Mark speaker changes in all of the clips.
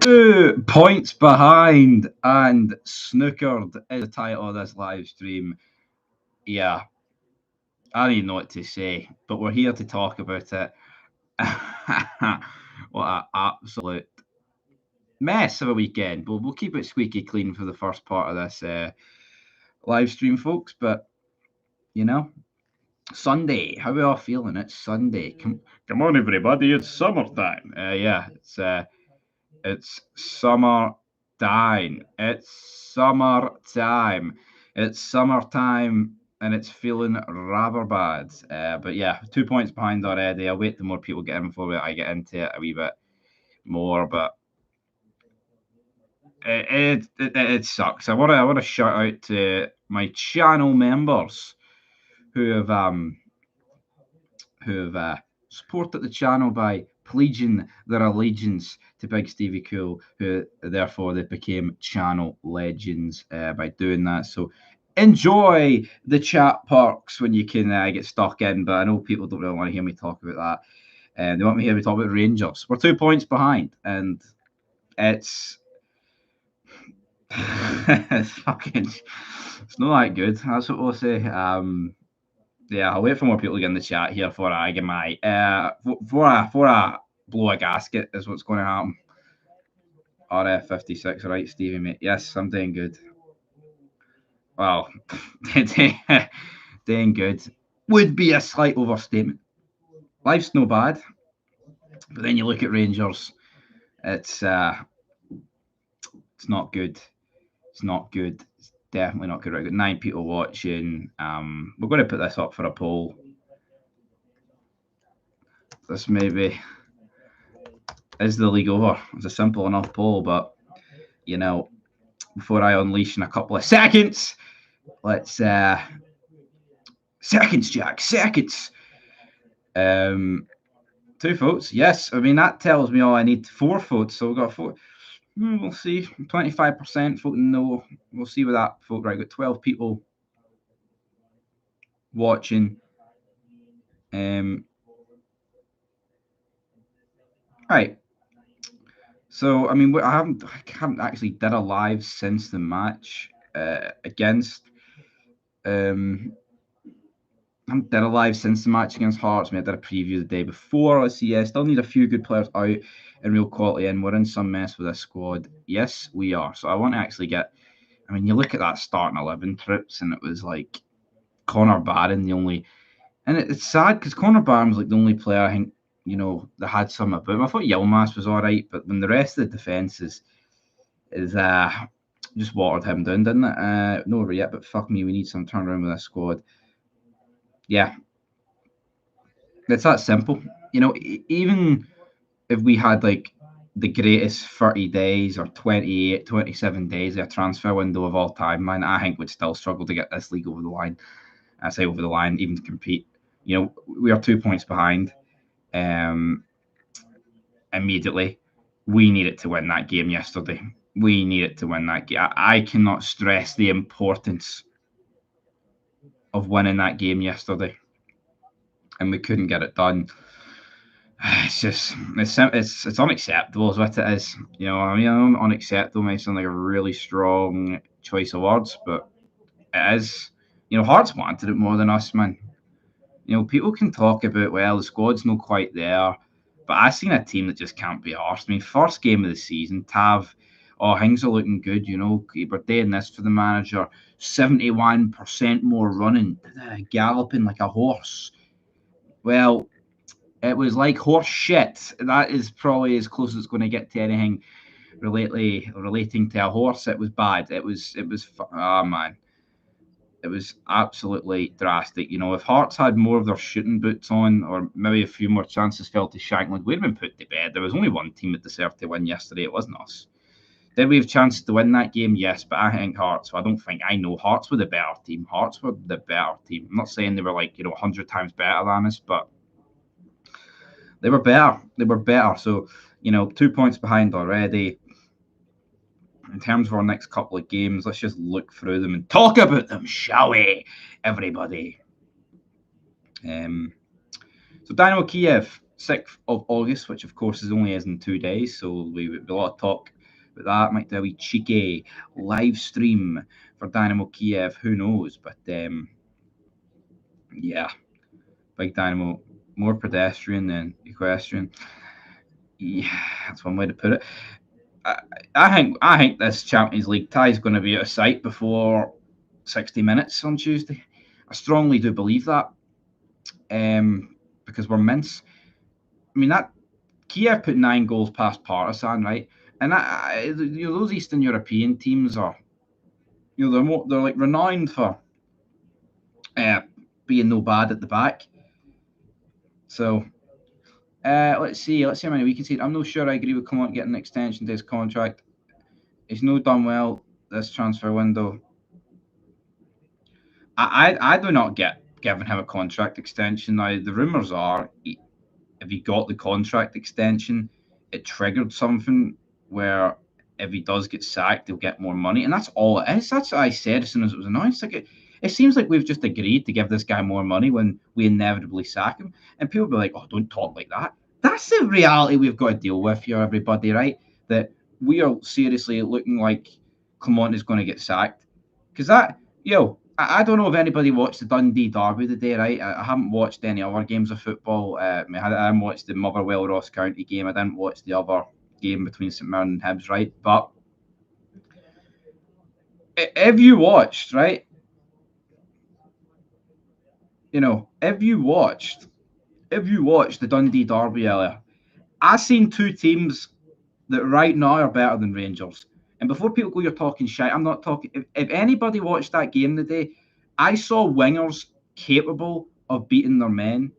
Speaker 1: 2 points behind and Snookered is the title of this live stream. Yeah, I don't even know what to say, but we're here to talk about it. What an absolute mess of a weekend. We'll keep it squeaky clean for the first part of this live stream, folks. But you know, Sunday. How are we all feeling? It's Sunday. Come on, everybody! It's summertime. Yeah, it's summertime. It's summertime. It's summertime. And it's feeling rather bad. But yeah, 2 points behind already. I'll wait till more people get in before I get into it a wee bit more. But it sucks. I want to shout out to my channel members who have supported the channel by pledging their allegiance to Big Stevie Cool, who therefore they became channel legends by doing that. So enjoy the chat perks when you can get stuck in, but I know people don't really want to hear me talk about that. And they want me to hear me talk about Rangers. We're 2 points behind, and it's it's not that good. That's what we'll say. Yeah, I'll wait for more people to get in the chat here before I get my before I blow a gasket is what's going to happen. RF56, right, Stevie mate? Yes, I'm doing good. Well, doing good would be a slight overstatement. Life's no bad, but then you look at Rangers, it's not good. It's not good. It's definitely not good. Right, I've got 9 people watching. We're going to put this up for a poll. This maybe is the league over. It's a simple enough poll, but you know, before I unleash in a couple of seconds, let's seconds, Jack, seconds. 2 votes. Yes, I mean that tells me all I need. 4 votes. So we've got 4. We'll see. 25% voting no. We'll see with that vote. Right, got 12 people watching. Right. So I mean, I haven't actually did a live since the match against. I haven't did a live since the match against Hearts. I did a preview the day before. Let's see. Yeah, still need a few good players out and real quality in. We're in some mess with this squad. Yes, we are. So I want to actually get. I mean, you look at that starting 11 trips, and it was like Connor Barron, the only. And it's sad because Connor Barron was like the only player I think that had some about him. I thought Yilmaz was all right, but when the rest of the defense is just watered him down, didn't it? No over yet, but fuck me, we need some turnaround with this squad. Yeah, it's that simple. Even if we had like the greatest 30 days or 28, 27 days of a transfer window of all time, man, I think we'd still struggle to get this league over the line. I say over the line, even to compete. We are 2 points behind. Immediately, we needed to win that game yesterday. We needed to win that game. I cannot stress the importance of winning that game yesterday, and we couldn't get it done. It's just it's unacceptable is what it is. I mean, unacceptable may sound like a really strong choice of words, but it is. Hearts wanted it more than us, man. People can talk about, well, the squad's not quite there, but I've seen a team that just can't be arsed. I mean, first game of the season, Tav, things are looking good, we're doing this for the manager, 71% more running, galloping like a horse. Well, it was like horse shit. That is probably as close as it's going to get to anything relating to a horse. It was bad. It was, oh man. It was absolutely drastic. If Hearts had more of their shooting boots on, or maybe a few more chances fell to Shankland, we'd have been put to bed. There was only one team that deserved to win yesterday. It wasn't us. Did we have chances to win that game? Yes, but I think Hearts. I know Hearts were the better team. Hearts were the better team. I'm not saying they were 100 times better than us, but they were better. They were better. So 2 points behind already. In terms of our next couple of games, let's just look through them and talk about them, shall we, everybody? So Dynamo Kiev, 6th of August, which of course is only in 2 days, so we would be a lot of talk about that. Might do a wee cheeky live stream for Dynamo Kiev, who knows? But yeah, big Dynamo, more pedestrian than equestrian. Yeah, that's one way to put it. I think this Champions League tie is going to be out of sight before 60 minutes on Tuesday. I strongly do believe that, because we're mince. I mean, that Kiev put 9 goals past Partizan, right? And those Eastern European teams are, they're like renowned for being no bad at the back. So let's see how many we can see. I'm not sure I agree with Clement getting an extension to his contract. He's no done well this transfer window. I do not get giving him a contract extension. Now the rumours are, if he got the contract extension, it triggered something where if he does get sacked, he'll get more money, and that's all it is. That's what I said as soon as it was announced. Like it seems like we've just agreed to give this guy more money when we inevitably sack him, and people be like, "Oh, don't talk like that." That's the reality we've got to deal with here, everybody. Right? That we are seriously looking like Clement is going to get sacked, because I don't know if anybody watched the Dundee derby today, right? I haven't watched any other games of football. I haven't watched the Motherwell Ross County game. I didn't watch the other game between St Mirren and Hibs, right? But if you watched, right, if you watched the Dundee derby earlier, I seen two teams that right now are better than Rangers. And before people go, you're talking shit, I'm not talking. If anybody watched that game today, I saw wingers capable of beating their men,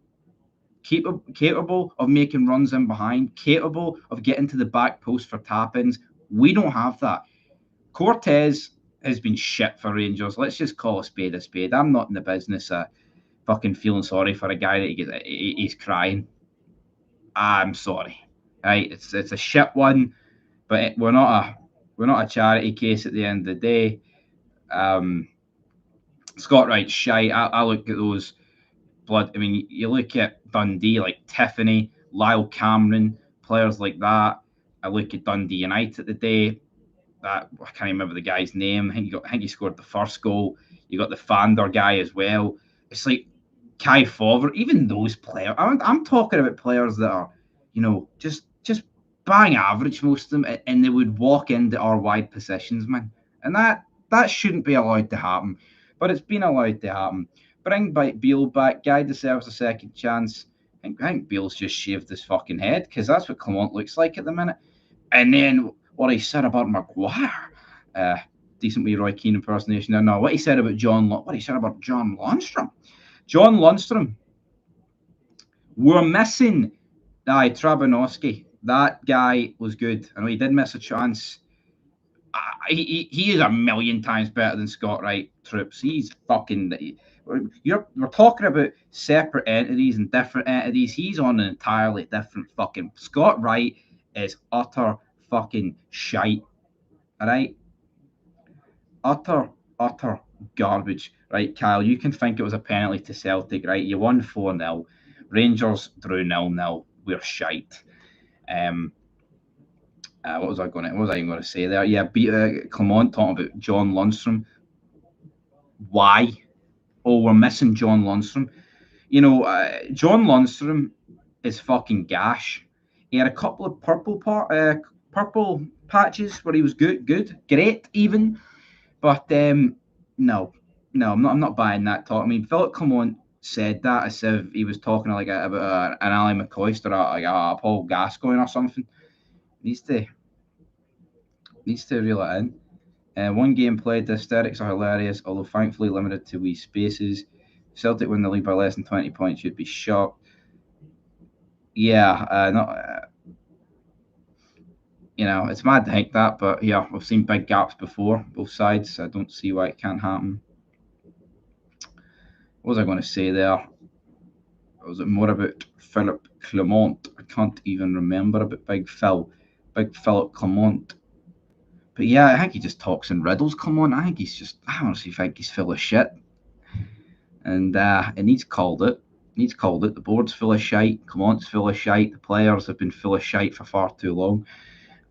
Speaker 1: capable of making runs in behind, capable of getting to the back post for tap-ins. We don't have that. Cortez has been shit for Rangers. Let's just call a spade a spade. I'm not in the business of fucking feeling sorry for a guy that he's crying. I'm sorry. Right? It's a shit one, but we're not a charity case at the end of the day. Scott Wright's shite. I look at those blood. I mean, you look at Dundee, like Tiffany, Lyle Cameron, players like that. I look at Dundee United today. That I can't remember the guy's name. I think he scored the first goal. You got the Fander guy as well. It's like Kai Fowler. Even those players. I'm talking about players that are, just bang average, most of them, and they would walk into our wide positions, man. And that shouldn't be allowed to happen, but it's been allowed to happen. Bring Beale back. Guy deserves a second chance. I think Beale's just shaved his fucking head, because that's what Clement looks like at the minute. And then what he said about Maguire, decent wee Roy Keane impersonation there. No, what he said about John Lundstram. John Lundstram. We're missing Trabanowski. That guy was good. I know he did miss a chance. He is a million times better than Scott Wright troops. He's fucking. We're talking about separate entities and different entities. He's on an entirely different fucking. Scott Wright is utter fucking shite. All right, utter garbage. Right, Kyle, you can think it was a penalty to Celtic, right? You won 4-0. Rangers drew 0-0. We're shite. What was I even going to say there? Yeah, Clement talking about John Lundstram. Why? Oh, we're missing John Lundstram. John Lundstram is fucking gash. He had a couple of purple patches where he was good, great even. But no, I'm not buying that talk. I mean, Philip Clement said that as if he was talking about an Ali McCoist or a Paul Gascoigne or something. Needs to reel it in. One game played, the aesthetics are hilarious, although thankfully limited to wee spaces. Celtic win the league by less than 20 points, you'd be shocked. Yeah, it's mad to think that, but yeah, we've seen big gaps before, both sides. I don't see why it can't happen. What was I going to say there? Was it more about Philip Clement? I can't even remember about Big Philip Clement. But yeah, I think he just talks in riddles. Come on, I honestly think he's full of shit. And it needs called it. He's called it. The board's full of shite. Clement's full of shite. The players have been full of shite for far too long.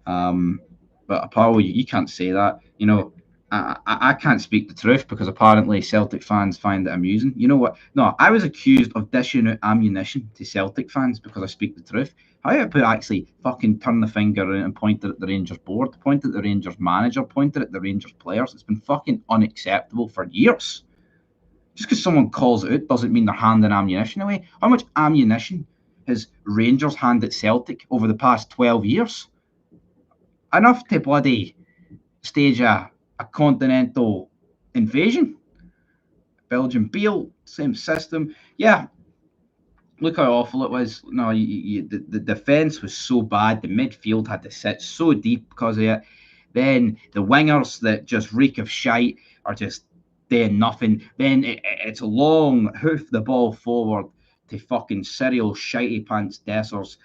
Speaker 1: But apparently, you can't say that. You know, I can't speak the truth because apparently Celtic fans find it amusing. You know what? No, I was accused of dishing out ammunition to Celtic fans because I speak the truth. How about actually fucking turn the finger and point it at the Rangers board, point at the Rangers manager, point it at the Rangers players? It's been fucking unacceptable for years. Just because someone calls it out doesn't mean they're handing ammunition away. How much ammunition has Rangers handed Celtic over the past 12 years? Enough to bloody stage a continental invasion. Belgian Beale, same system. Yeah, look how awful it was. No, the defence was so bad. The midfield had to sit so deep because of it. Then the wingers that just reek of shite are just doing nothing. Then it's a long hoof the ball forward to fucking serial shitey pants Dessers.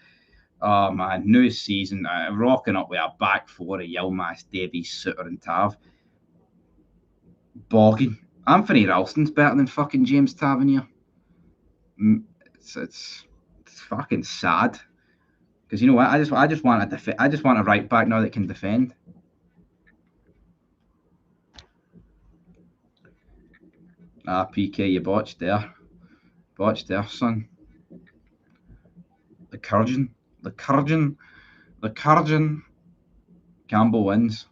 Speaker 1: Oh man, new season, rocking up with a back four of Yilmaz, Davies, Suter, and Tav. Bogging. Anthony Ralston's better than fucking James Tavernier. It's fucking sad. Because you know what? I just want a right back now that can defend. PK, you botched there. Botched there, son. The Curgin. Campbell wins.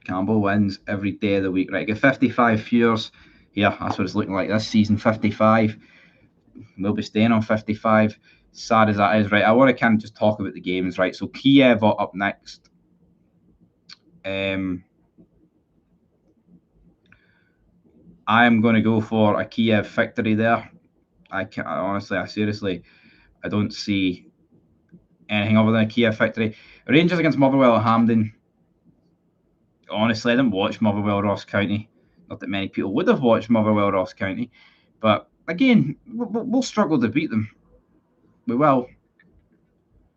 Speaker 1: Campbell wins every day of the week. Right, get 55 viewers. Here, that's what it's looking like this season. 55. We'll be staying on 55. Sad as that is, right? I want to kind of just talk about the games, right? So Kiev up next. I'm going to go for a Kiev victory there. I seriously, I don't see anything other than a Kiev victory. Rangers against Motherwell at Hampden. Honestly, I didn't watch Motherwell Ross County. Not that many people would have watched Motherwell Ross County, but again, we'll struggle to beat them. We will,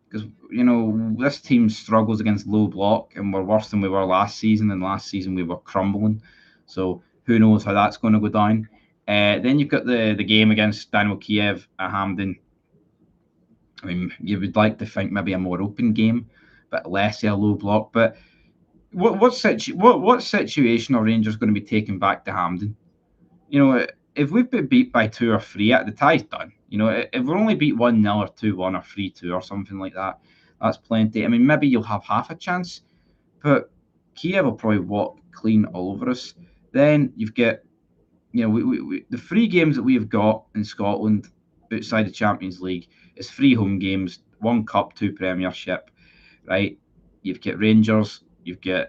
Speaker 1: because you know this team struggles against low block, and we're worse than we were last season. And last season we were crumbling, so who knows how that's going to go down. Then you've got the game against Dynamo Kiev at Hampden. I mean, you would like to think maybe a more open game, but less a low block. But what situation are Rangers going to be taking back to Hampden? You know, if we've been beat by 2 or 3, the tie's done. You know, if we're only beat 1-0 or 2-1 or 3-2 or something like that, that's plenty. I mean, maybe you'll have half a chance, but Kiev will probably walk clean all over us. Then you've got, you know, the 3 games that we've got in Scotland outside the Champions League is 3 home games, 1 cup, 2 Premiership, right? You've got Rangers, you've got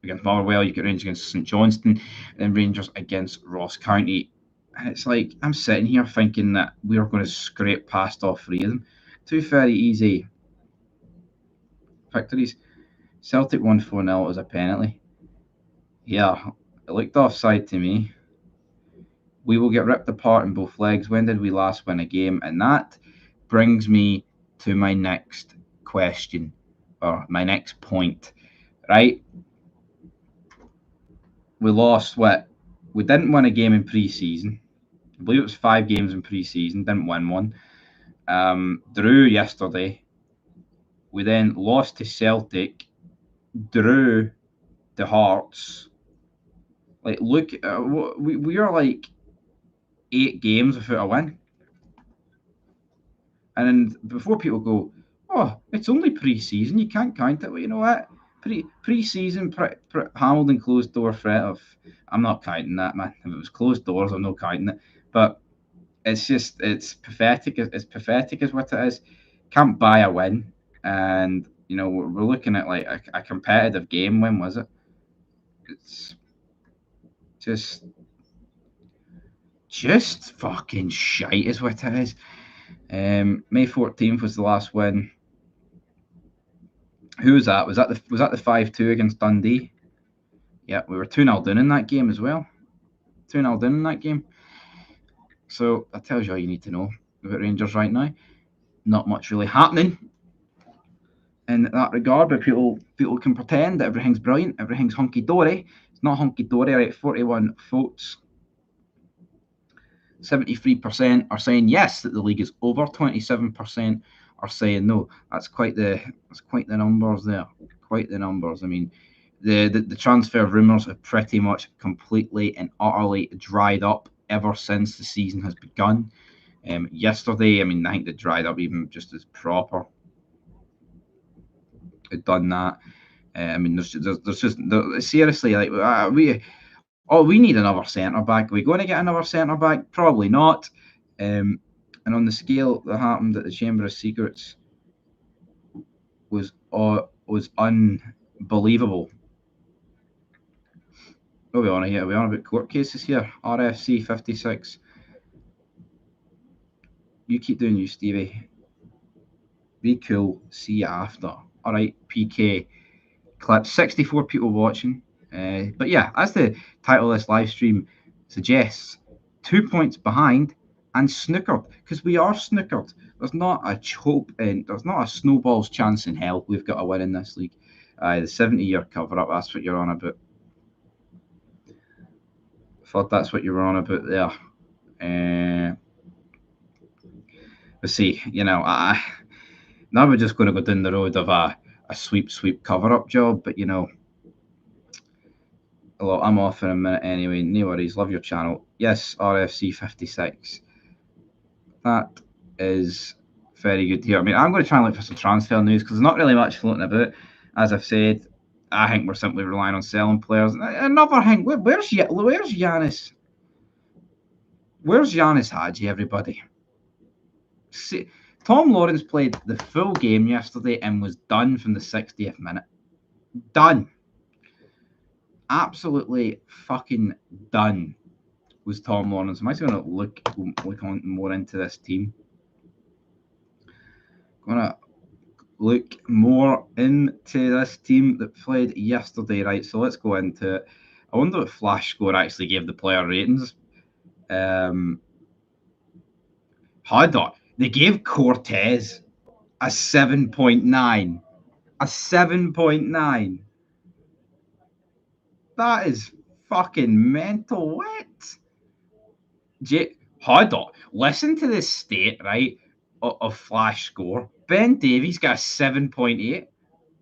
Speaker 1: against Motherwell, you've got Rangers against St Johnstone, and then Rangers against Ross County. And it's like, I'm sitting here thinking that we're going to scrape past all 3 of them. 2 very easy victories. Celtic won 4-0 as a penalty. Yeah, it looked offside to me. We will get ripped apart in both legs. When did we last win a game? And that brings me to my next question, or my next point, right? We lost what? We didn't win a game in pre-season. I believe it was 5 games in pre-season. Didn't win one. Drew yesterday. We then lost to Celtic. Drew to Hearts. Like, look, we are like 8 games without a win. And then before people go, oh, it's only pre-season, you can't count it. Well, you know what? Pre-season, Hamilton closed door threat of, I'm not counting that, man. If it was closed doors, I'm not counting it. But it's just, it's pathetic. It's pathetic is what it is. Can't buy a win. And, you know, we're looking at like a competitive game. When was it? It's just fucking shite is what it is. May 14th was the last win. Who was that? Was that the 5-2 against Dundee? Yeah, we were 2-0 down in that game as well. 2-0 down in that game. So that tells you all you need to know about Rangers right now. Not much really happening in that regard, but people can pretend that everything's brilliant, everything's hunky dory. It's not hunky dory, right? 41 votes. 73% are saying yes that the league is over. 27% are saying no. That's quite the numbers there. Quite the numbers. I mean, the transfer rumours have pretty much completely and utterly dried up ever since the season has begun. Yesterday, I mean, I think they dried up even just as proper. Had done that. I mean, there's just seriously, like, we need another centre back. Are we going to get another centre back? Probably not. And on the scale that happened at the Chamber of Secrets was unbelievable. What are we on here? Are we on about court cases here? RFC 56. You keep doing you, Stevie. Be cool. See you after. All right, PK. Clip. 64 people watching. But yeah, as the title of this live stream suggests, 2 points behind and snookered, because we are snookered. There's not a hope and there's not a snowball's chance in hell we've got a win in this league. The 70-year cover-up, that's what you're on about. I thought that's what you were on about there. Let's see, now we're just going to go down the road of a sweep cover-up job, but well, I'm off in a minute anyway. No worries. Love your channel. Yes, RFC 56. That is very good to hear. I mean, I'm going to try and look for some transfer news because there's not really much floating about. As I've said, I think we're simply relying on selling players. Another thing, where's Giannis? Where's Giannis Hadji, everybody? See, Tom Lawrence played the full game yesterday and was done from the 60th minute. Done. Absolutely fucking done was Tom Lawrence. I'm actually going to look on more into this team. Going to look more into this team that played yesterday, right? So let's go into it. I wonder what Flash Score actually gave the player ratings. They gave Cortez a 7.9. A 7.9. That is fucking mental. What? Listen to this state, right, of Flash Score. Ben Davies got a 7.8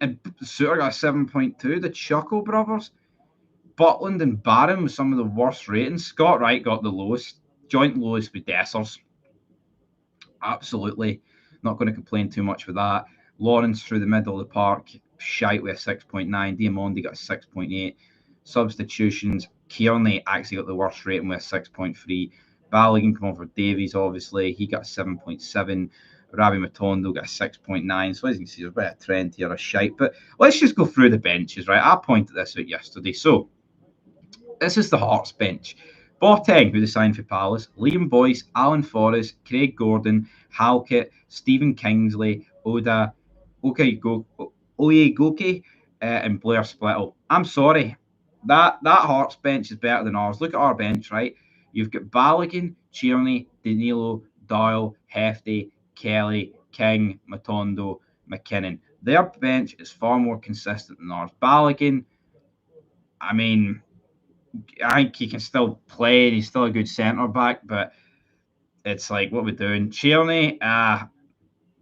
Speaker 1: and Suter got a 7.2. The Chuckle brothers, Butland and Barham with some of the worst ratings. Scott Wright got the lowest, joint lowest with Dessers. Absolutely. Not going to complain too much with that. Lawrence through the middle of the park, shite with a 6.9. Diamondi got a 6.8. Substitutions, Kearney actually got the worst rating with a 6.3. Balogun come over Davies, obviously. He got a 7.7. Ravi Matondo got a 6.9. So as you can see, there's a bit of a trend here, a shite. But let's just go through the benches, right? I pointed this out yesterday. So this is the Hearts bench. Boateng, who they signed for Palace, Liam Boyce, Alan Forrest, Craig Gordon, Halkett, Stephen Kingsley, Oda, Oyegoke, and Blair Splittle. I'm sorry. That Hearts bench is better than ours. Look at our bench, right? You've got Balogun, Tierney, Danilo, Doyle, Hefty, Kelly, King, Matondo, McKinnon. Their bench is far more consistent than ours. Balogun, I mean, I think he can still play and he's still a good centre back, but it's like, what we're doing. Tierney,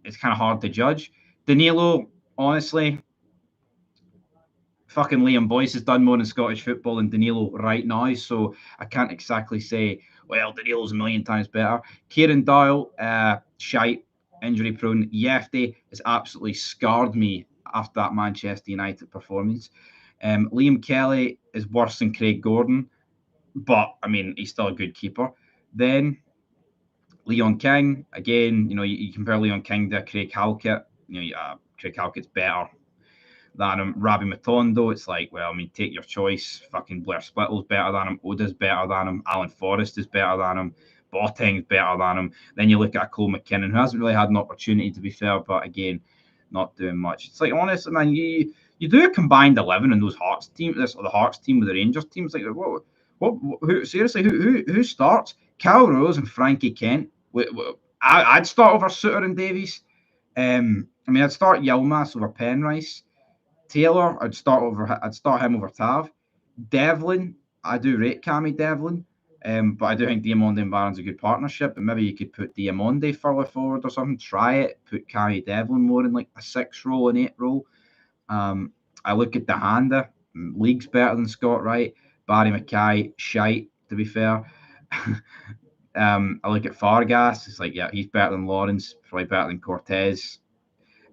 Speaker 1: it's kind of hard to judge. Danilo, honestly, fucking Liam Boyce has done more in Scottish football than Danilo right now, so I can't exactly say, well, Danilo's a million times better. Kieran Doyle, shite, injury prone. Yefty has absolutely scarred me after that Manchester United performance. Liam Kelly is worse than Craig Gordon, but I mean, he's still a good keeper. Then Leon King, again, you compare Leon King to Craig Halkett. Craig Halkett's better than him. Ravi Matondo, it's like, well, I mean, take your choice. Fucking Blair Splittle's better than him. Oda's better than him. Alan Forrest is better than him. Boateng's better than him. Then you look at Cole McKinnon, who hasn't really had an opportunity, to be fair, but again, not doing much. It's like, honestly, man, you do a combined 11 in those Hearts team, the Hearts team with the Rangers teams. Like, who starts? Cal Rose and Frankie Kent. I'd start over Suter and Davies. I'd start Yilmaz over Penrice. Taylor, I'd start him over Tav. Devlin, I do rate Cammy Devlin. But I do think Diamonde and Barron's a good partnership. And maybe you could put Diamonde further forward or something. Try it. Put Carrie Devlin more in like a 6 role and 8 role. I look at the Handa. League's better than Scott Wright. Barry Mackay, shite, to be fair. I look at Fargas. It's like, yeah, he's better than Lawrence. Probably better than Cortez.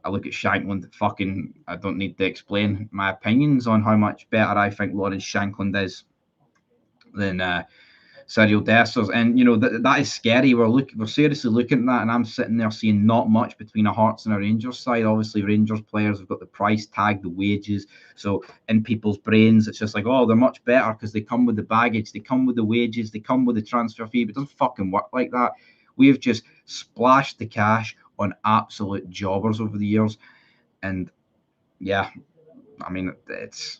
Speaker 1: I look at Shankland. Fucking, I don't need to explain my opinions on how much better I think Lawrence Shankland is than Cyril Dessers. And you know that is scary. We're seriously looking at that, and I'm sitting there seeing not much between a Hearts and a Rangers side. Obviously, Rangers players have got the price tag, the wages. So in people's brains, it's just like, oh, they're much better because they come with the baggage, they come with the wages, they come with the transfer fee. But it doesn't fucking work like that. We have just splashed the cash on absolute jobbers over the years, and yeah, I mean it's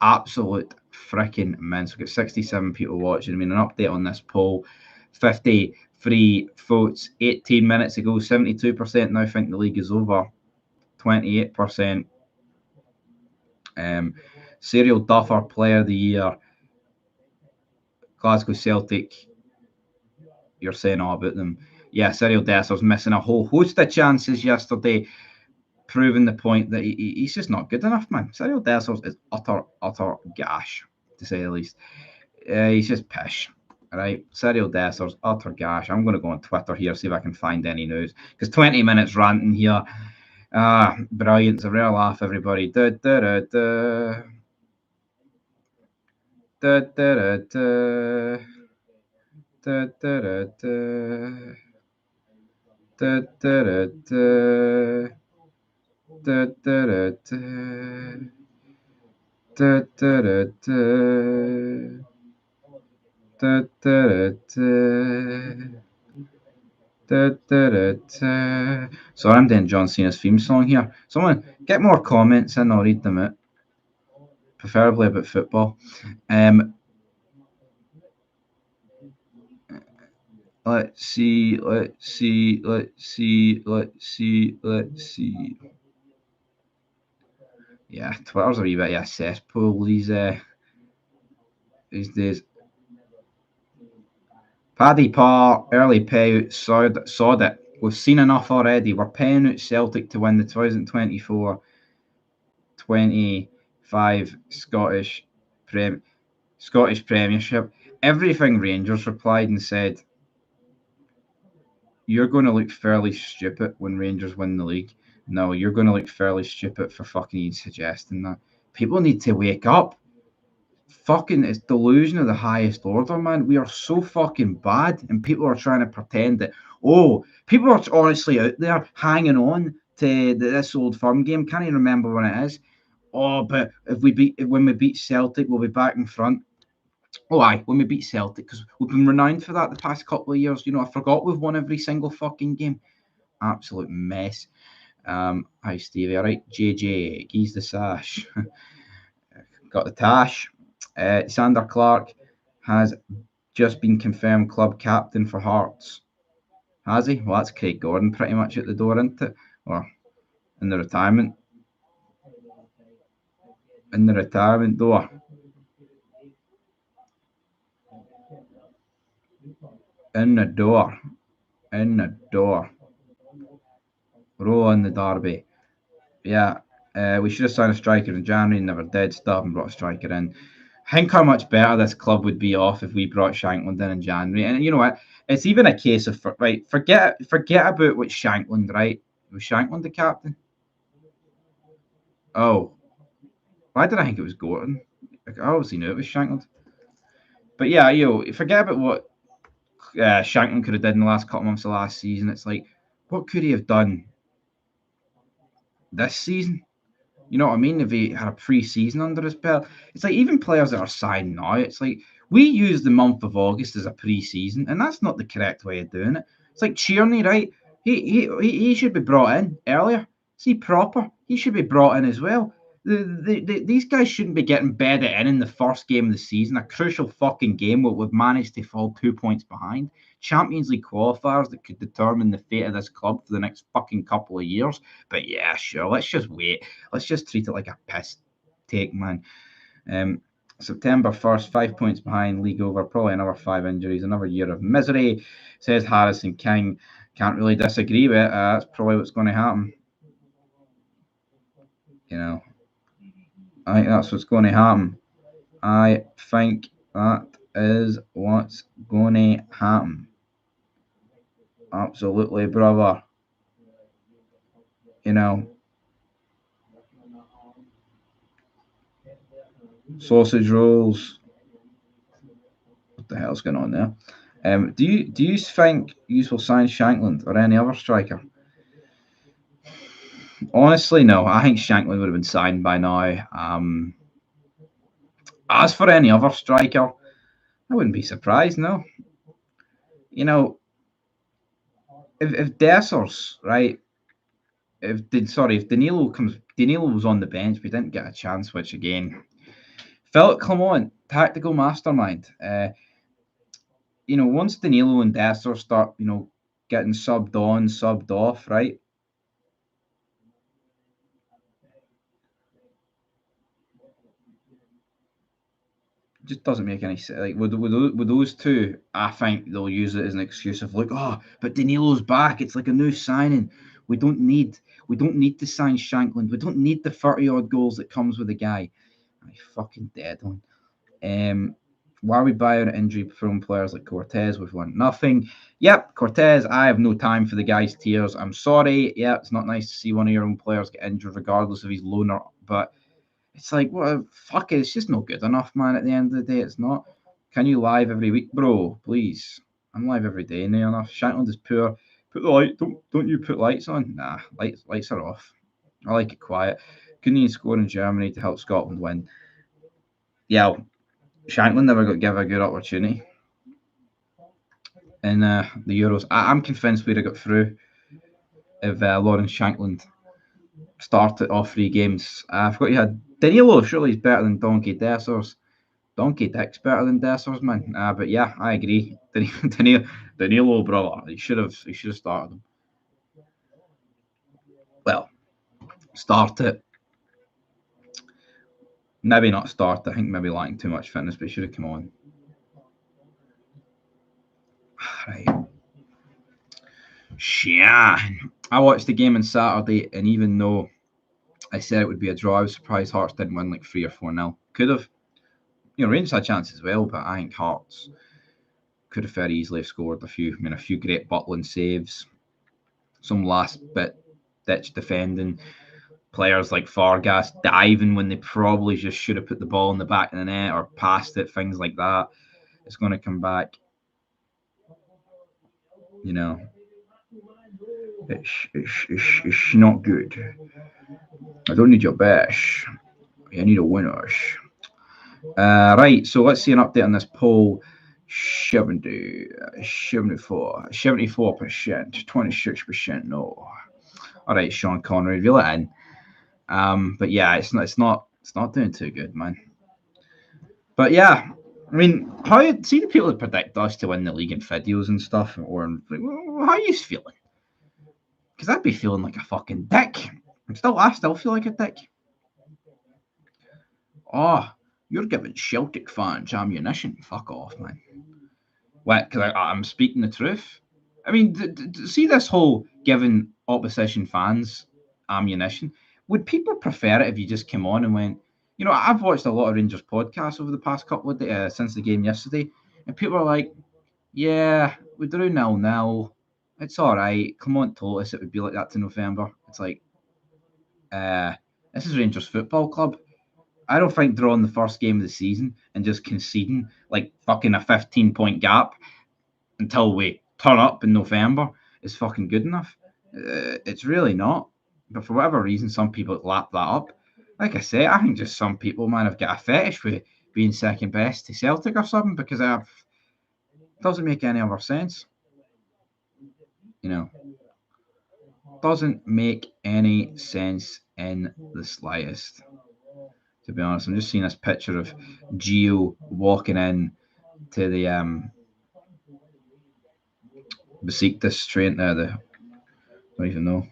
Speaker 1: absolute freaking immense. We've got 67 people watching. I mean, an update on this poll: 53 votes 18 minutes ago. 72% now think the league is over. 28%. Serial Duffer Player of the Year. Glasgow Celtic. You're saying all about them. Yeah, Cyril Desser's missing a whole host of chances yesterday, proving the point that he's just not good enough, man. Cyril Dessers is utter gash, to say the least. He's just pish. Right, Cyril Dessers, utter gash. I'm going to go on Twitter here, see if I can find any news. Because 20 minutes ranting here. Brilliant. It's a real laugh, everybody. Da, da, da, da. Da, da, da, da. Da, da, da, da. Da, da, da, da. Da, da, da, da. Da, da, da, da. Da, da, da, da. Sorry, I'm doing John Cena's theme song here. Someone get more comments in, I'll read them out. Preferably about football. Let's see. Yeah, Twitter's a wee bit of a cesspool these days. Paddy Parr, early payout, sod it. We've seen enough already. We're paying out Celtic to win the 2024-25 Scottish Premiership. Everything Rangers replied and said, you're going to look fairly stupid when Rangers win the league. No, you're going to look fairly stupid for fucking suggesting that. People need to wake up. Fucking, it's delusion of the highest order, man. We are so fucking bad, and people are trying to pretend that, oh, people are honestly out there hanging on to this Old Firm game. Can't even remember when it is. Oh, but when we beat Celtic, we'll be back in front. Oh, aye, when we beat Celtic, because we've been renowned for that the past couple of years. You know, I forgot we've won every single fucking game. Absolute mess. Hi, Stevie. All right, JJ, geez the sash. Got the tash. Sander Clark has just been confirmed club captain for Hearts. Has he? Well, that's Craig Gordon pretty much at the door, isn't it? Or in the retirement. In the retirement door. In the door. In the door. Roll on the derby. Yeah. We should have signed a striker in January, never did. Stop and brought a striker in. Think how much better this club would be off if we brought Shankland in January. And you know what? It's even a case of right. Forget about what Shankland. Right? Was Shankland the captain? Oh, why did I think it was Gorton? I obviously knew it was Shankland. But yeah, forget about what Shankland could have did in the last couple months of last season. It's like, what could he have done this season? You know what I mean? If he had a pre-season under his belt, it's like even players that are signed now. It's like we use the month of August as a pre-season, and that's not the correct way of doing it. It's like Tierney, right? He should be brought in earlier. See, proper. He should be brought in as well. These guys shouldn't be getting bedded in the first game of the season, a crucial fucking game where we've managed to fall 2 points behind. Champions League qualifiers that could determine the fate of this club for the next fucking couple of years. But yeah, sure, let's just wait. Let's just treat it like a piss take, man. September 1st, 5 points behind, league over, probably another 5 injuries, another year of misery, says Harrison King. Can't really disagree with it. That's probably what's going to happen. I think that's what's going to happen. I think that is what's going to happen. Absolutely, brother. Sausage rolls. What the hell's going on there? Do you think you will sign Shankland or any other striker? Honestly, no. I think Shankland would have been signed by now. As for any other striker, I wouldn't be surprised. No, if Dessers, right? If Danilo was on the bench, we didn't get a chance. Which again, Philip Clement, tactical mastermind. Once Danilo and Dessers start, getting subbed on, subbed off, right? Just doesn't make any sense. Like with those two, I think they'll use it as an excuse of like, oh, but Danilo's back. It's like a new signing. We don't need to sign Shankland. We don't need the 30-odd goals that comes with the guy. I fucking dead on. Why are we buying injury-prone players like Cortez with 1-0? Yep, Cortez. I have no time for the guy's tears. I'm sorry. Yeah, it's not nice to see one of your own players get injured, regardless if he's loaner. But it's like, what? Fuck it. It's just not good enough, man. At the end of the day, it's not. Can you live every week, bro? Please. I'm live every day. Near enough. Shankland is poor. Put the light. Don't you put lights on? Nah, lights are off. I like it quiet. Couldn't even score in Germany to help Scotland win. Yeah, Shankland never got given a good opportunity in the Euros. I'm convinced we'd have got through if Lawrence Shankland started all 3 games. I forgot you had Danilo. Surely he's better than Donkey Dessers. Donkey Dick's better than Dessers, man. But yeah, I agree. Danilo, brother, he should have started him. Well, start it. Maybe not start. I think maybe lacking too much fitness, but he should have come on. Right. Yeah. I watched the game on Saturday, and even though I said it would be a draw, I was surprised Hearts didn't win like 3 or 4-0. Could have. Rangers had a chance as well, but I think Hearts could have very easily scored a few great Butland saves, some last bit ditch defending, players like Fargas diving when they probably just should have put the ball in the back of the net or passed it, things like that. It's going to come back. It's not good. I don't need your bash. I need a winners. Right, so let's see an update on this poll. 74%, 26% no. All right, Sean Connery, reel it in. But yeah, it's not doing too good, man. But yeah, I mean, how see the people that predict us to win the league in videos and stuff, or like, how are you feeling? Because I'd be feeling like a fucking dick. I still feel like a dick. Oh, you're giving Celtic fans ammunition. Fuck off, man. What? Because I'm speaking the truth. I mean, see this whole giving opposition fans ammunition. Would people prefer it if you just came on and went? I've watched a lot of Rangers podcasts over the past couple of days since the game yesterday, and people are like, "Yeah, we drew 0-0. It's all right. Clement told us it would be like that to November." It's like, this is Rangers Football Club. I don't think drawing the first game of the season and just conceding like fucking a 15-point gap until we turn up in November is fucking good enough. It's really not. But for whatever reason, some people lap that up. Like I say, I think just some people, man, have got a fetish with being second best to Celtic or something because it doesn't make any other sense. Doesn't make any sense in the slightest. To be honest, I'm just seeing this picture of Gio walking in to the Besiktas train there. Don't even know.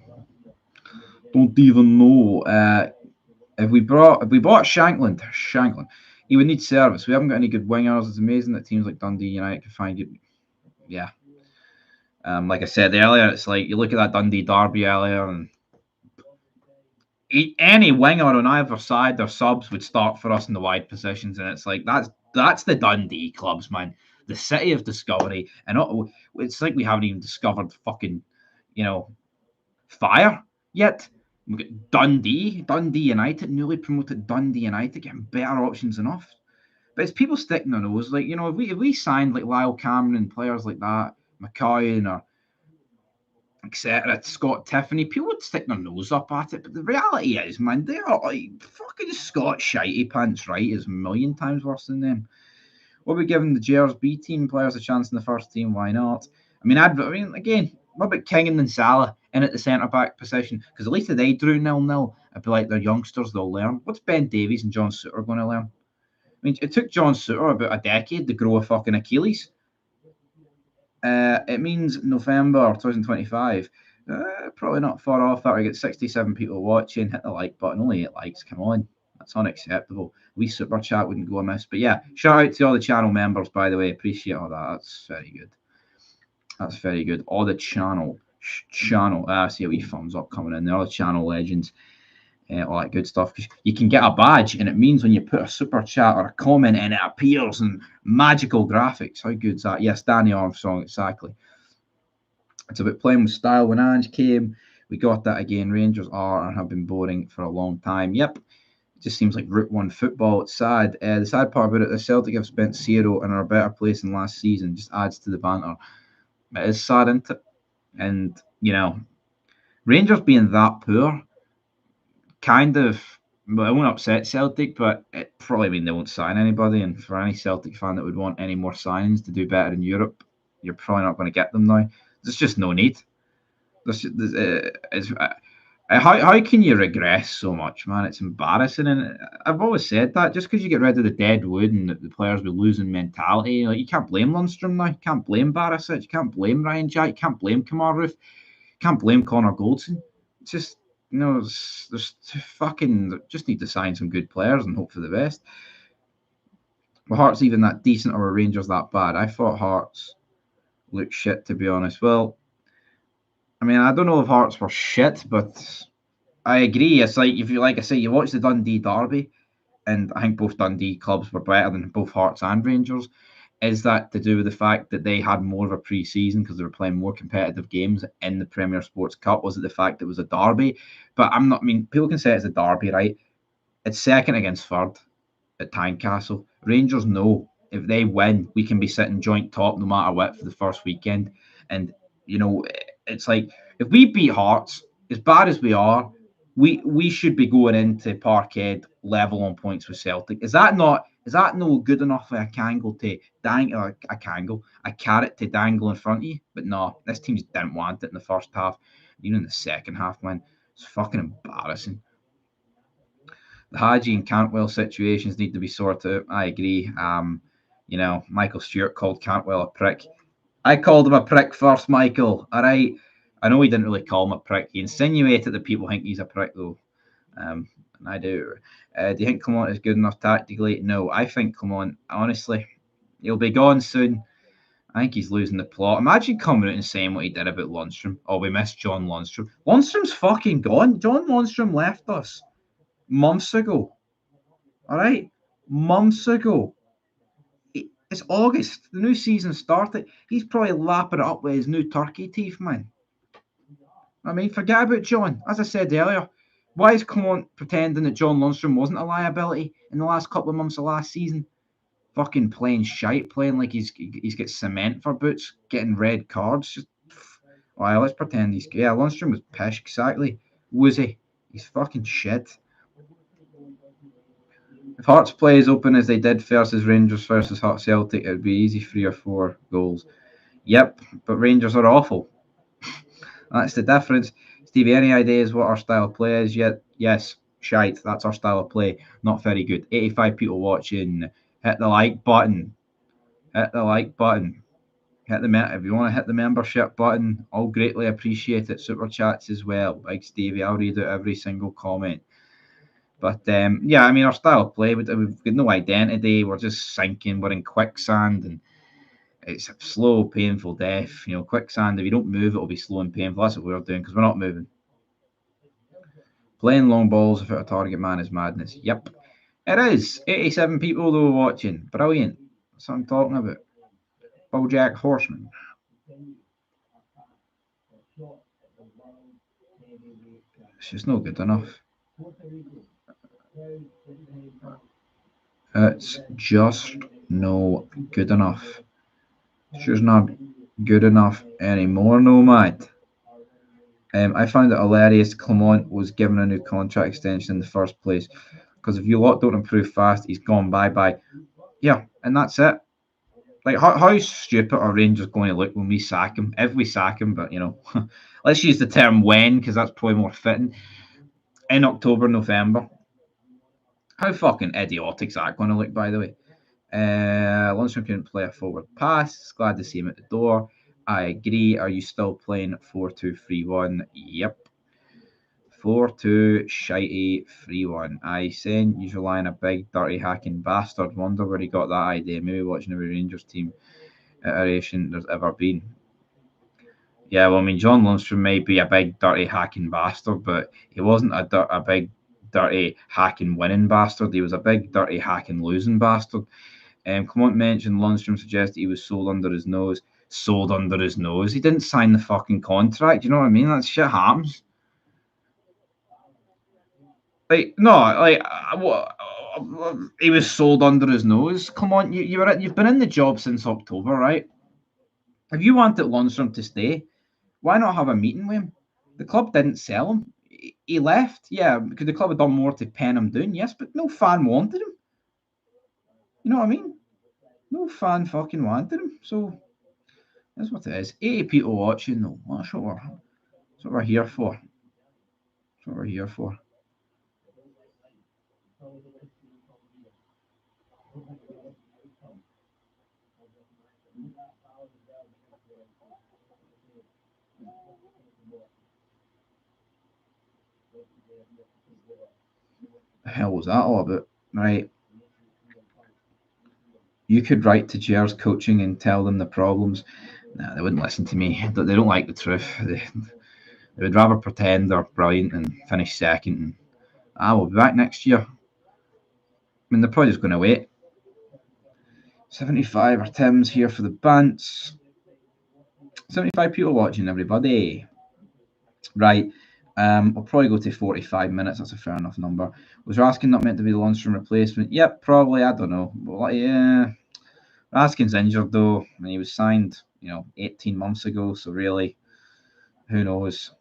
Speaker 1: If we bought Shankland, He would need service. We haven't got any good wingers. It's amazing that teams like Dundee United can find it. Yeah. Like I said earlier, it's like you look at that Dundee derby earlier, and any winger on either side, their subs would start for us in the wide positions, and it's like that's the Dundee clubs, man. The city of discovery, and it's like we haven't even discovered fucking, fire yet. We got Dundee United, newly promoted Dundee United, getting better options than us. But it's people sticking their nose, like if we signed like Lyle Cameron, players like that, McCoy or etc. Scott Tiffany, people would stick their nose up at it. But the reality is, man, they are like fucking Scott shitey pants, right? Is a million times worse than them. What are we giving the Jers B team players a chance in the first team? Why not? I mean, again, what about King and then Salah in at the centre back position? Because at least if they drew 0-0, I'd be like, they're youngsters, they'll learn. What's Ben Davies and John Souttar going to learn? I mean, it took John Souttar about a decade to grow a fucking Achilles. It means November 2025. Probably not far off that. We get 67 people watching. Hit the like button. Only 8 likes. Come on. That's unacceptable. We super chat wouldn't go amiss. But yeah, shout out to all the channel members, by the way. Appreciate all that. That's very good. That's very good. All the channel. I see a wee thumbs up coming in there. All the channel legends. All that good stuff. You can get a badge, and it means when you put a super chat or a comment and it appears in magical graphics. How good's that? Yes, Danny Armstrong, exactly. It's about playing with style. When Ange came, we got that again. Rangers are and have been boring for a long time. Yep. It just seems like Route 1 football. It's sad. The sad part about it, the Celtic have spent 0 and are a better place than last season. Just adds to the banter. It is sad, isn't it? And, Rangers being that poor kind of, well, it won't upset Celtic, but it probably mean they won't sign anybody. And for any Celtic fan that would want any more signings to do better in Europe, you're probably not going to get them now. There's just no need. How can you regress so much, man? It's embarrassing. And I've always said that just because you get rid of the dead wood and the players with losing mentality, like you can't blame Lundstrom now. You can't blame Barisic. You can't blame Ryan Jack. You can't blame Kamar Roof. You can't blame Connor Goldson. It's just, there's fucking just need to sign some good players and hope for the best. Were Hearts even that decent or were Rangers that bad? I thought Hearts looked shit, to be honest. Well, I mean, I don't know if Hearts were shit, but I agree. It's like if you like I say, you watch the Dundee derby, and I think both Dundee clubs were better than both Hearts and Rangers. Is that to do with the fact that they had more of a pre-season because they were playing more competitive games in the Premier Sports Cup? Was it the fact that it was a derby? But I'm not. I mean, people can say it's a derby, right? It's second against third at Tynecastle. Rangers know if they win, we can be sitting joint top no matter what for the first weekend. And it's like if we beat Hearts, as bad as we are, we should be going into Parkhead level on points with Celtic. Is that no good enough for a Kangle to a carrot to dangle in front of you? But no, this team just didn't want it in the first half. Even in the second half, man, it's fucking embarrassing. The Hadji and Cantwell situations need to be sorted out. I agree. Michael Stewart called Cantwell a prick. I called him a prick first, Michael. All right. I know he didn't really call him a prick. He insinuated that people think he's a prick, though. And I do. Do you think Clement is good enough tactically? No. I think Clement, honestly, he'll be gone soon. I think he's losing the plot. Imagine coming out and saying what he did about Lundstrom. Oh, we missed John Lundstrom. Lundstrom's fucking gone. John Lundstrom left us months ago. All right? Months ago. It's August. The new season started. He's probably lapping it up with his new turkey teeth, man. I mean, forget about John. As I said earlier, why is Clement pretending that John Lundstrom wasn't a liability in the last couple of months of last season? Fucking playing shite, playing like he's got cement for boots, getting red cards. Just, well, let's pretend Lundstrom was pish, exactly. Was he? He's fucking shit. If Hearts play as open as they did versus Rangers versus Celtic, it would be easy 3 or 4 goals. Yep, but Rangers are awful. That's the difference. Stevie, any ideas what our style of play is yet? Yes, shite. That's our style of play. Not very good. 85 people watching. Hit the like button. Hit the like button. If you want to hit the membership button, I'll greatly appreciate it. Super chats as well. Big Stevie, I'll read out every single comment. But yeah, I mean, our style of play, we've got no identity. We're just sinking. We're in quicksand, and it's a slow, painful death. You know, quicksand. If you don't move, it'll be slow and painful. That's what we're doing because we're not moving. Playing long balls without a target man is madness. Yep, it is. 87 people though watching. Brilliant. That's what I'm talking about. BoJack Horseman. It's just not good enough. It's just no good enough. It's just not good enough anymore, no mate. I found it hilarious Clement was given a new contract extension in the first place because if you lot don't improve fast, he's gone bye-bye. Yeah, and that's it. Like, how stupid are Rangers going to look when we sack him? If we sack him, but, you know, let's use the term when because that's probably more fitting. In October, November. How fucking idiotic is that going to look, by the way? Lundstrom couldn't play a forward pass. Glad to see him at the door. I agree. Are you still playing 4-2-3-1? Yep. 4-2, shitey, 3-1. I sent you relying a big, dirty, hacking bastard. Wonder where he got that idea. Maybe watching every Rangers team iteration there's ever been. Yeah, well, I mean, John Lundstrom may be a big, dirty, hacking bastard, but he wasn't a big, dirty, hacking, winning bastard. He was a big, dirty, hacking, losing bastard. Clement mentioned Lundstrom suggested he was sold under his nose. Sold under his nose. He didn't sign the fucking contract. You know what I mean? That shit happens. Like no, like what? He was sold under his nose. Come on, you've been in the job since October, right? If you wanted Lundstrom to stay, why not have a meeting with him? The club didn't sell him. He left. Yeah, could the club have done more to pen him down? Yes, but no fan wanted him. You know what I mean? No fan fucking wanted him. So that's what it is. 80 people watching though. That's what we're here for. That's what we're here for. The hell was that all about? Right. You could write to Gers coaching and tell them the problems. Nah, they wouldn't listen to me. They don't like the truth. They would rather pretend they're brilliant and finish second. And, we'll be back next year. I mean, they're probably just going to wait. 75 are Tim's here for the bants. 75 people watching, everybody. Right. I'll probably go to 45 minutes. That's a fair enough number. Was Raskin not meant to be the Lundstrom replacement? Yep, probably. I don't know. Well, yeah. Raskin's injured, though, and he was signed, 18 months ago. So, really, who knows?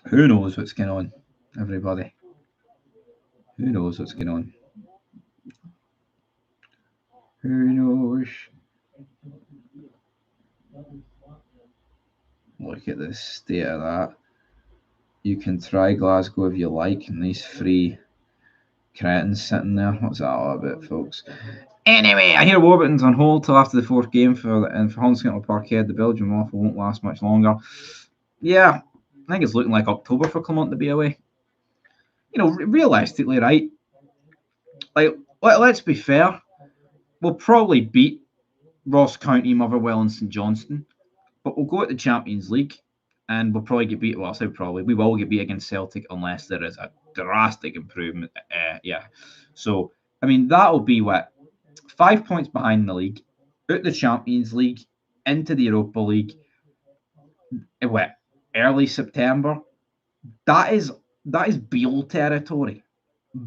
Speaker 1: Who knows what's going on, everybody? Who knows what's going on? Who knows? Look at the state of that. You can try Glasgow if you like, and these three cretins sitting there. What's that all about, folks? Anyway, I hear Warburton's on hold till after the fourth game for Hunscott Parkhead. The Belgian waffle won't last much longer. Yeah, I think it's looking like October for Clement to be away. Realistically, right? Like, let's be fair. We'll probably beat Ross County, Motherwell, and St Johnstone, but we'll go at the Champions League, and we'll probably get beat. Well, I say probably. We will get beat against Celtic unless there is a drastic improvement. Yeah. So, I mean, that'll be what? 5 points behind the league, out the Champions League, into the Europa League. What? Early September. That is Beale territory.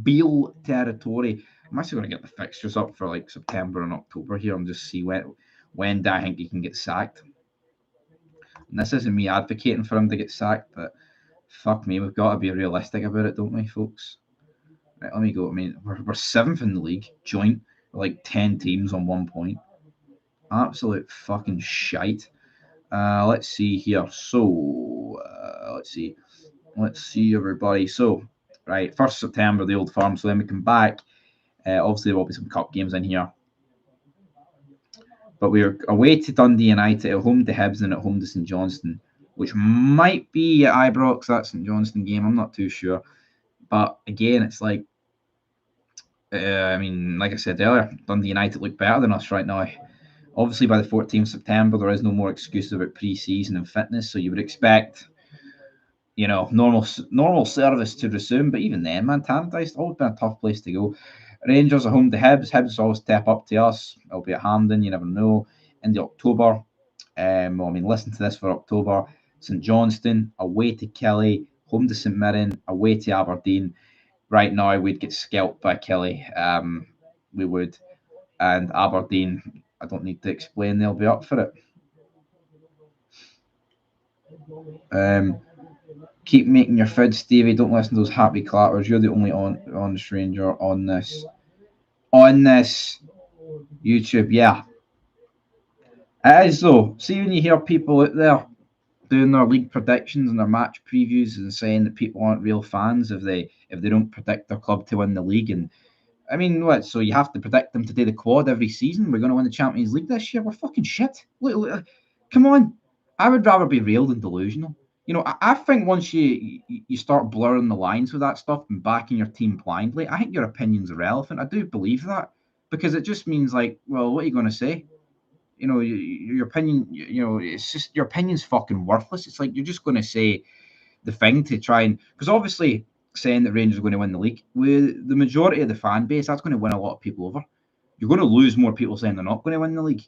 Speaker 1: Beale territory. I'm actually going to get the fixtures up for like September and October here and just see when do I think he can get sacked. And this isn't me advocating for him to get sacked, but fuck me, we've got to be realistic about it, don't we, folks? Right, let me go. I mean, we're seventh in the league, joint, like 10 teams on 1 point. Absolute fucking shite. Let's see here. So, let's see. Let's see, everybody. So, right, 1st September, the Old Firm. So then we come back. Obviously, there will be some cup games in here. But we're away to Dundee United, at home to Hibs, and at home to St Johnstone, which might be at Ibrox, that St Johnstone game. I'm not too sure. But again, it's like, I mean, like I said earlier, Dundee United look better than us right now. Obviously, by the 14th of September, there is no more excuses about pre-season and fitness, so you would expect, normal service to resume. But even then, man, Tannadice always been a tough place to go. Rangers are home to Hibs. Hibs always step up to us. It'll be at Hampden. You never know. In the October, listen to this for October. St Johnstone away to Kelly, home to St Mirren, away to Aberdeen. Right now, we'd get scalped by Kelly. We would, and Aberdeen. I don't need to explain; they'll be up for it. Keep making your fid, Stevie. Don't listen to those happy clappers. You're the only honest ranger on this YouTube. Yeah, it is though. See, when you hear people out there doing their league predictions and their match previews and saying that people aren't real fans if they don't predict their club to win the league. And I mean, what? So you have to predict them to do the quad every season? We're going to win the Champions League this year? We're fucking shit. Look, come on. I would rather be real than delusional. I think once you start blurring the lines with that stuff and backing your team blindly, I think your opinion's irrelevant. I do believe that, because it just means, like, well, what are you going to say? Your opinion, it's just, your opinion's fucking worthless. It's like you're just going to say the thing to try and, because obviously saying that Rangers are going to win the league, with the majority of the fan base, that's going to win a lot of people over. You're going to lose more people saying they're not going to win the league.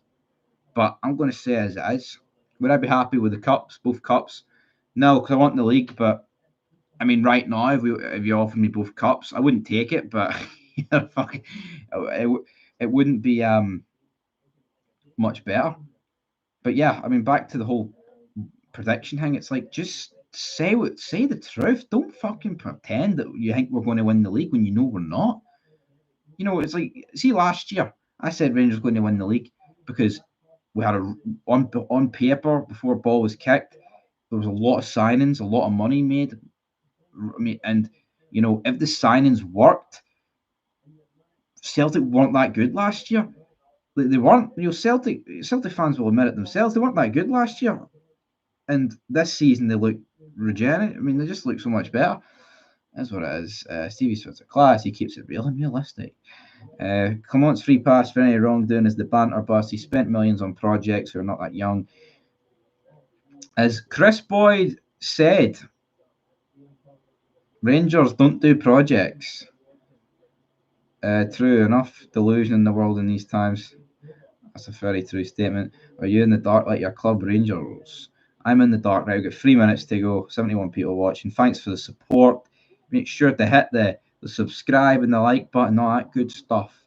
Speaker 1: But I'm going to say as it is. Would I be happy with the cups, both cups? No, because I want the league. But I mean, right now, if you offered me both cups, I wouldn't take it. But it wouldn't be much better. But yeah, I mean, back to the whole prediction thing. It's like, just say the truth. Don't fucking pretend that you think we're going to win the league when you know we're not. It's like, see, last year I said Rangers going to win the league because we had on paper before ball was kicked. There was a lot of signings, a lot of money made. I mean, and if the signings worked, Celtic weren't that good last year. They weren't. Celtic fans will admit it themselves. They weren't that good last year, and this season they look regenerate. I mean, they just look so much better. That's what it is. Stevie's Fits a class. He keeps it real and realistic. Clement's free pass for any wrongdoing is the banter bus. He spent millions on projects who are not that young. As Chris Boyd said, Rangers don't do projects. True enough. Delusion in the world in these times. That's a very true statement. Are you in the dark like your club, Rangers? I'm in the dark now. We've got 3 minutes to go. 71 people watching. Thanks for the support. Make sure to hit the subscribe and the like button, all that good stuff.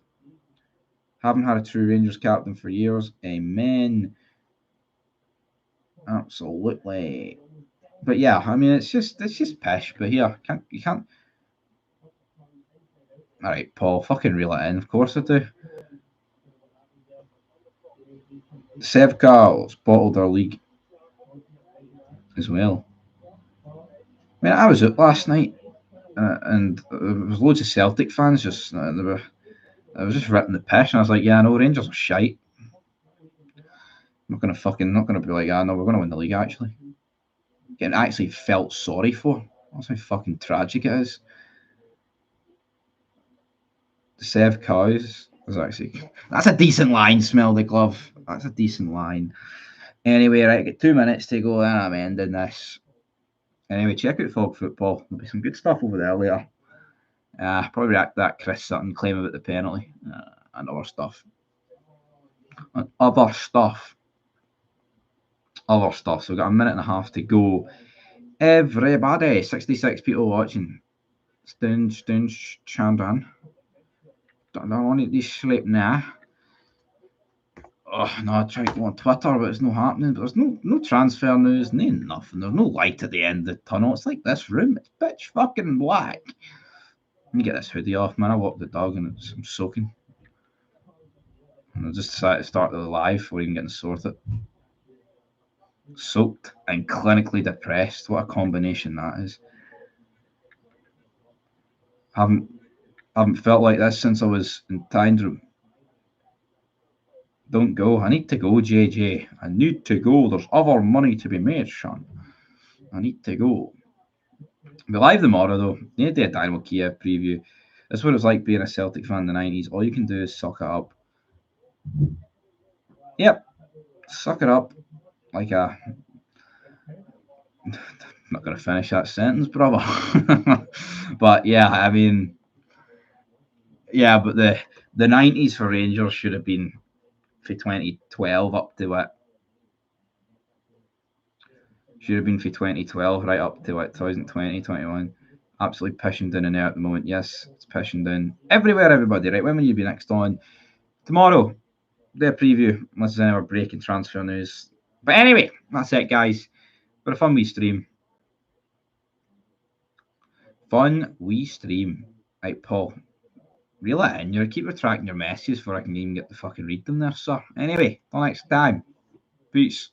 Speaker 1: Haven't had a true Rangers captain for years. Amen. Absolutely. But yeah, I mean, it's just pish. But here, you can't. All right, Paul, fucking reel it in. Of course I do. Sevcals bottled our league as well. I mean, I was out last night, and there was loads of Celtic fans just I was just ripping the piss, and I was like, yeah, I know Rangers are shite. I'm not gonna be like, no, we're gonna win the league. Actually, getting actually felt sorry for. That's how fucking tragic it is. The Sev Cows is that's a decent line. Smell the glove. That's a decent line. Anyway, right, I get 2 minutes to go, and I'm ending this. Anyway, check out Fog Football. There'll be some good stuff over there later. Probably react to that Chris Sutton claim about the penalty and other stuff. Other stuff. So we've got a minute and a half to go. Everybody, 66 people watching. Stunge, Chandran. Don't want to sleep now. Oh no, I tried to go on Twitter, but it's not happening. But there's no transfer news, nothing. There's no light at the end of the tunnel. It's like this room. It's pitch fucking black. Let me get this hoodie off, man. I walked the dog and I'm soaking. And I just decided to start the live before even getting sorted. Soaked and clinically depressed. What a combination that is. Haven't felt like this since I was in Tyndrum. Don't go. I need to go, JJ. I need to go. There's other money to be made, Sean. I need to go. We're live tomorrow though. You need to do a Dynamo Kiev preview. That's what it was like being a Celtic fan in the 90s. All you can do is suck it up. Yep, suck it up like a. I'm not going to finish that sentence, brother. But yeah, I mean, yeah, but the 90s for Rangers should have been for 2012 up to it. Should have been for 2012 right up to what 2020, 21. Absolutely pissing down and out at the moment. Yes, it's pissing down everywhere, everybody. Right, when will you be next on? Tomorrow, their preview, unless there's any more breaking transfer news. But anyway, that's it, guys. For a fun wee stream. Fun wee stream. Right, Paul. Reel it in. You keep retracting your messages before I can even get to fucking read them there, sir. Anyway, till next time. Peace.